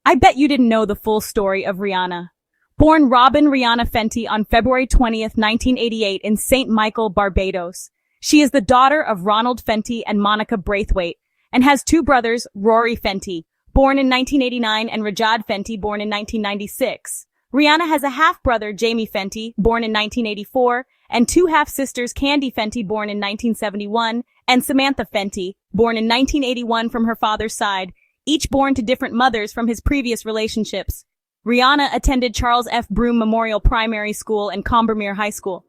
I bet you didn't know the full story of Rihanna. Born Robin Rihanna Fenty on February 20th, 1988 in St. Michael, Barbados. She is the daughter of Ronald Fenty and Monica Braithwaite, and has two brothers, Rory Fenty, born in 1989, and Rajad Fenty, born in 1996. Rihanna has a half-brother, Jamie Fenty, born in 1984, and two half-sisters, Candy Fenty, born in 1971, and Samantha Fenty, born in 1981 from her father's side, each born to different mothers from his previous relationships. Rihanna attended Charles F. Broome Memorial Primary School and Combermere High School.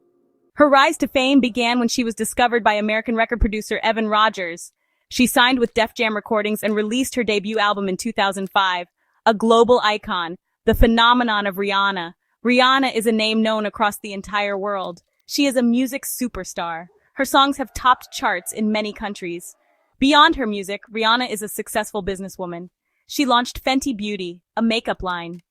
Her rise to fame began when she was discovered by American record producer Evan Rogers. She signed with Def Jam Recordings and released her debut album in 2005, a global icon, the phenomenon of Rihanna. Rihanna is a name known across the entire world. She is a music superstar. Her songs have topped charts in many countries. Beyond her music, Rihanna is a successful businesswoman. She launched Fenty Beauty, a makeup line.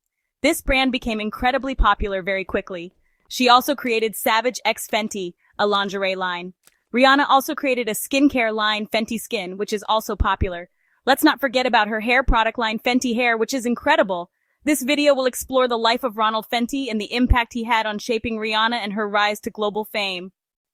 This brand became incredibly popular very quickly. She also created Savage X Fenty, a lingerie line. Rihanna also created a skincare line, Fenty Skin, which is also popular. Let's not forget about her hair product line, Fenty Hair, which is incredible. This video will explore the life of Ronald Fenty and the impact he had on shaping Rihanna and her rise to global fame.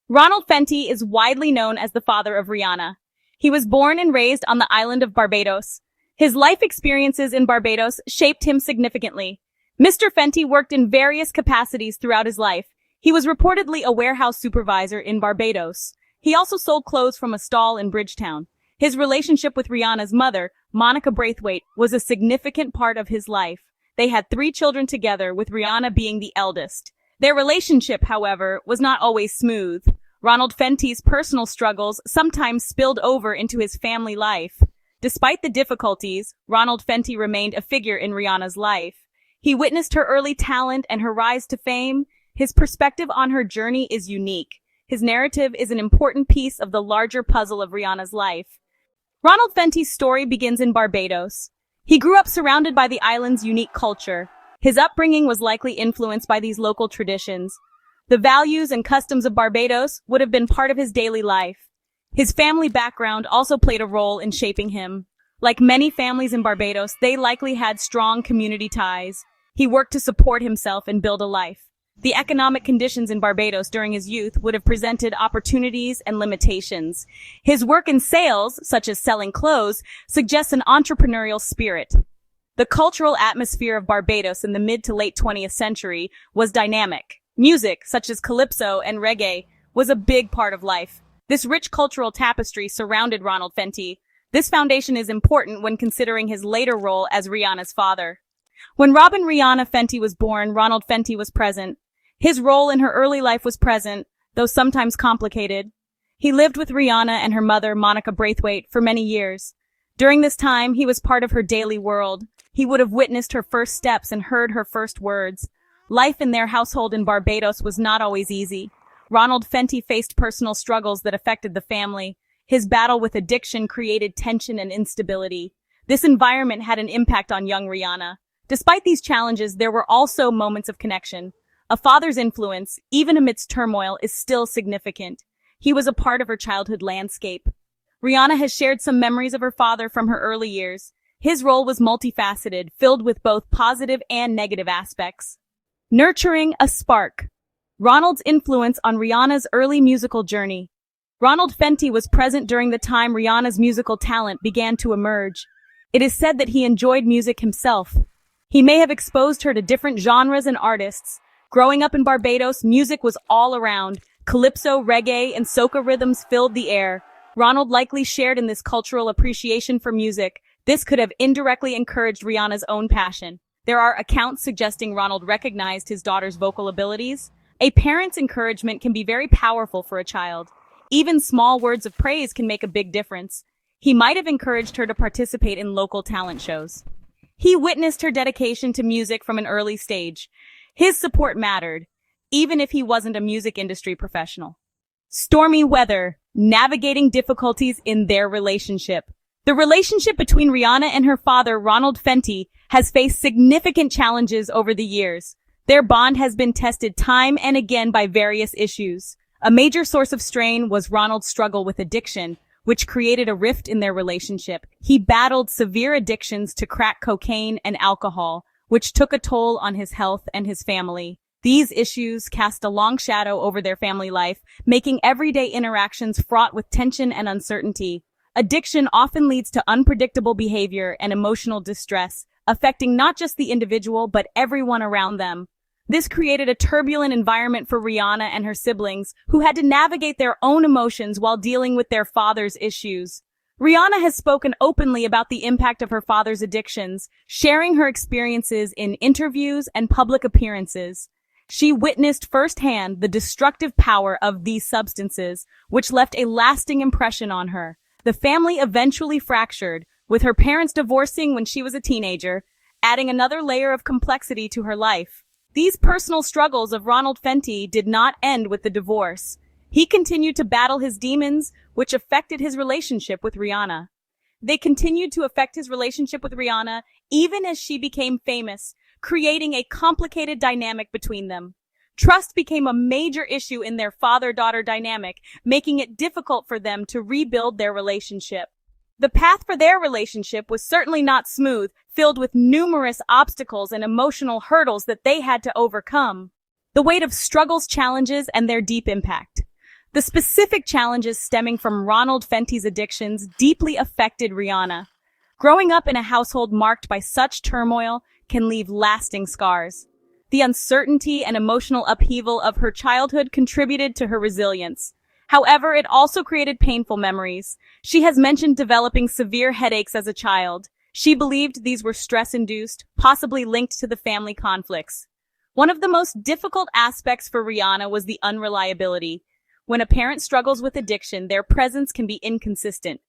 Ronald Fenty is widely known as the father of Rihanna. He was born and raised on the island of Barbados. His life experiences in Barbados shaped him significantly. Mr. Fenty worked in various capacities throughout his life. He was reportedly a warehouse supervisor in Barbados. He also sold clothes from a stall in Bridgetown. His relationship with Rihanna's mother, Monica Braithwaite, was a significant part of his life. They had 3 children together, with Rihanna being the eldest. Their relationship, however, was not always smooth. Ronald Fenty's personal struggles sometimes spilled over into his family life. Despite the difficulties, Ronald Fenty remained a figure in Rihanna's life. He witnessed her early talent and her rise to fame. His perspective on her journey is unique. His narrative is an important piece of the larger puzzle of Rihanna's life. Ronald Fenty's story begins in Barbados. He grew up surrounded by the island's unique culture. His upbringing was likely influenced by these local traditions. The values and customs of Barbados would have been part of his daily life. His family background also played a role in shaping him. Like many families in Barbados, they likely had strong community ties. He worked to support himself and build a life. The economic conditions in Barbados during his youth would have presented opportunities and limitations. His work in sales, such as selling clothes, suggests an entrepreneurial spirit. The cultural atmosphere of Barbados in the mid to late 20th century was dynamic. Music, such as calypso and reggae, was a big part of life. This rich cultural tapestry surrounded Ronald Fenty. This foundation is important when considering his later role as Rihanna's father. When Robin Rihanna Fenty was born, Ronald Fenty was present. His role in her early life was present, though sometimes complicated. He lived with Rihanna and her mother, Monica Braithwaite, for many years. During this time, he was part of her daily world. He would have witnessed her first steps and heard her first words. Life in their household in Barbados was not always easy. Ronald Fenty faced personal struggles that affected the family. His battle with addiction created tension and instability. This environment had an impact on young Rihanna. Despite these challenges, there were also moments of connection. A father's influence, even amidst turmoil, is still significant. He was a part of her childhood landscape. Rihanna has shared some memories of her father from her early years. His role was multifaceted, filled with both positive and negative aspects. Nurturing a spark. Ronald's influence on Rihanna's early musical journey. Ronald Fenty was present during the time Rihanna's musical talent began to emerge. It is said that he enjoyed music himself. He may have exposed her to different genres and artists. Growing up in Barbados, music was all around. Calypso, reggae, and soca rhythms filled the air. Ronald likely shared in this cultural appreciation for music. This could have indirectly encouraged Rihanna's own passion. There are accounts suggesting Ronald recognized his daughter's vocal abilities. A parent's encouragement can be very powerful for a child. Even small words of praise can make a big difference. He might have encouraged her to participate in local talent shows. He witnessed her dedication to music from an early stage. His support mattered, even if he wasn't a music industry professional. Stormy weather, navigating difficulties in their relationship. The relationship between Rihanna and her father, Ronald Fenty, has faced significant challenges over the years. Their bond has been tested time and again by various issues. A major source of strain was Ronald's struggle with addiction, which created a rift in their relationship. He battled severe addictions to crack cocaine and alcohol, which took a toll on his health and his family. These issues cast a long shadow over their family life, making everyday interactions fraught with tension and uncertainty. Addiction often leads to unpredictable behavior and emotional distress, affecting not just the individual but everyone around them. This created a turbulent environment for Rihanna and her siblings, who had to navigate their own emotions while dealing with their father's issues. Rihanna has spoken openly about the impact of her father's addictions, sharing her experiences in interviews and public appearances. She witnessed firsthand the destructive power of these substances, which left a lasting impression on her. The family eventually fractured, with her parents divorcing when she was a teenager, adding another layer of complexity to her life. These personal struggles of Ronald Fenty did not end with the divorce. He continued to battle his demons, which affected his relationship with Rihanna. They continued to affect his relationship with Rihanna even as she became famous, creating a complicated dynamic between them. Trust became a major issue in their father-daughter dynamic, making it difficult for them to rebuild their relationship. The path for their relationship was certainly not smooth, filled with numerous obstacles and emotional hurdles that they had to overcome. The weight of struggles, challenges, and their deep impact. The specific challenges stemming from Ronald Fenty's addictions deeply affected Rihanna. Growing up in a household marked by such turmoil can leave lasting scars. The uncertainty and emotional upheaval of her childhood contributed to her resilience. However, it also created painful memories. She has mentioned developing severe headaches as a child. She believed these were stress-induced, possibly linked to the family conflicts. One of the most difficult aspects for Rihanna was the unreliability. When a parent struggles with addiction, their presence can be inconsistent.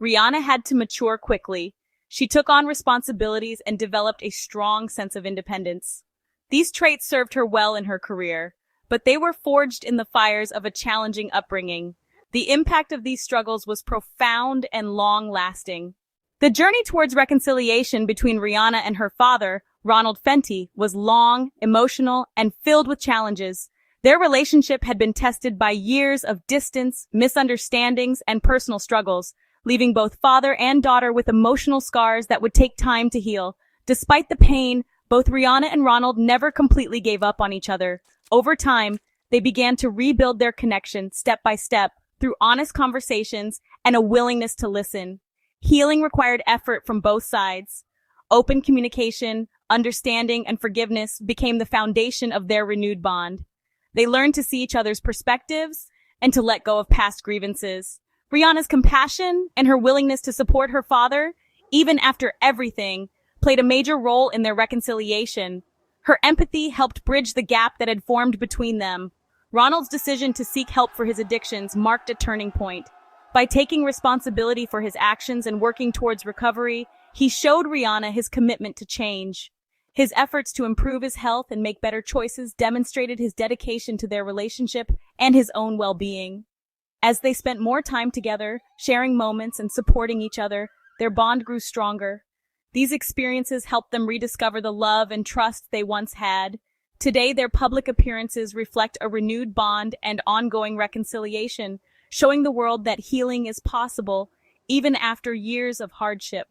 Rihanna had to mature quickly. She took on responsibilities and developed a strong sense of independence. These traits served her well in her career, but they were forged in the fires of a challenging upbringing. The impact of these struggles was profound and long-lasting. The journey towards reconciliation between Rihanna and her father, Ronald Fenty, was long, emotional, and filled with challenges. Their relationship had been tested by years of distance, misunderstandings, and personal struggles, leaving both father and daughter with emotional scars that would take time to heal. Despite the pain, both Rihanna and Ronald never completely gave up on each other. Over time, they began to rebuild their connection step by step through honest conversations and a willingness to listen. Healing required effort from both sides. Open communication, understanding, and forgiveness became the foundation of their renewed bond. They learned to see each other's perspectives and to let go of past grievances. Rihanna's compassion and her willingness to support her father, even after everything, played a major role in their reconciliation. Her empathy helped bridge the gap that had formed between them. Ronald's decision to seek help for his addictions marked a turning point. By taking responsibility for his actions and working towards recovery, he showed Rihanna his commitment to change. His efforts to improve his health and make better choices demonstrated his dedication to their relationship and his own well-being. As they spent more time together, sharing moments and supporting each other, their bond grew stronger. These experiences helped them rediscover the love and trust they once had. Today, their public appearances reflect a renewed bond and ongoing reconciliation, showing the world that healing is possible, even after years of hardship.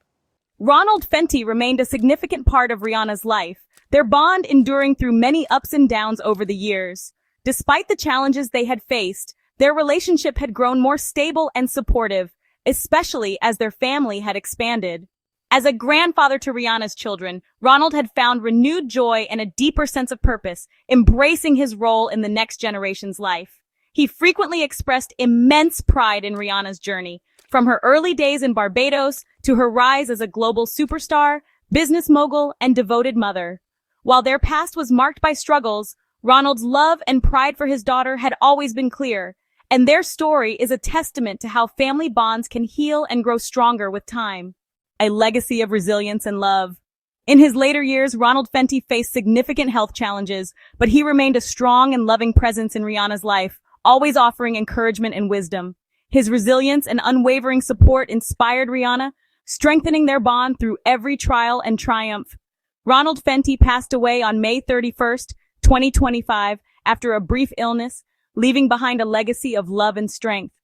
Ronald Fenty remained a significant part of Rihanna's life, their bond enduring through many ups and downs over the years. Despite the challenges they had faced, their relationship had grown more stable and supportive, especially as their family had expanded. As a grandfather to Rihanna's children, Ronald had found renewed joy and a deeper sense of purpose, embracing his role in the next generation's life. He frequently expressed immense pride in Rihanna's journey, from her early days in Barbados to her rise as a global superstar, business mogul, and devoted mother. While their past was marked by struggles, Ronald's love and pride for his daughter had always been clear, and their story is a testament to how family bonds can heal and grow stronger with time. A legacy of resilience and love. In his later years, Ronald Fenty faced significant health challenges, but he remained a strong and loving presence in Rihanna's life, always offering encouragement and wisdom. His resilience and unwavering support inspired Rihanna, strengthening their bond through every trial and triumph. Ronald Fenty passed away on May 31st, 2025, after a brief illness, leaving behind a legacy of love and strength.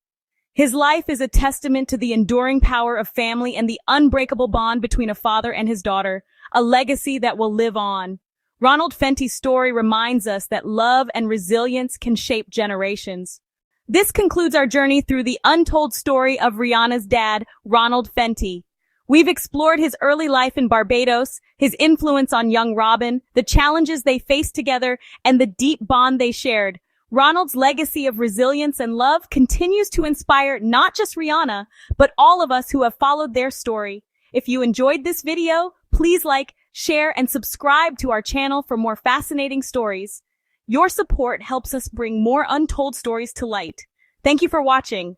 His life is a testament to the enduring power of family and the unbreakable bond between a father and his daughter, a legacy that will live on. Ronald Fenty's story reminds us that love and resilience can shape generations. This concludes our journey through the untold story of Rihanna's dad, Ronald Fenty. We've explored his early life in Barbados, his influence on young Robin, the challenges they faced together, and the deep bond they shared. Ronald's legacy of resilience and love continues to inspire not just Rihanna, but all of us who have followed their story. If you enjoyed this video, please like, share, and subscribe to our channel for more fascinating stories. Your support helps us bring more untold stories to light. Thank you for watching.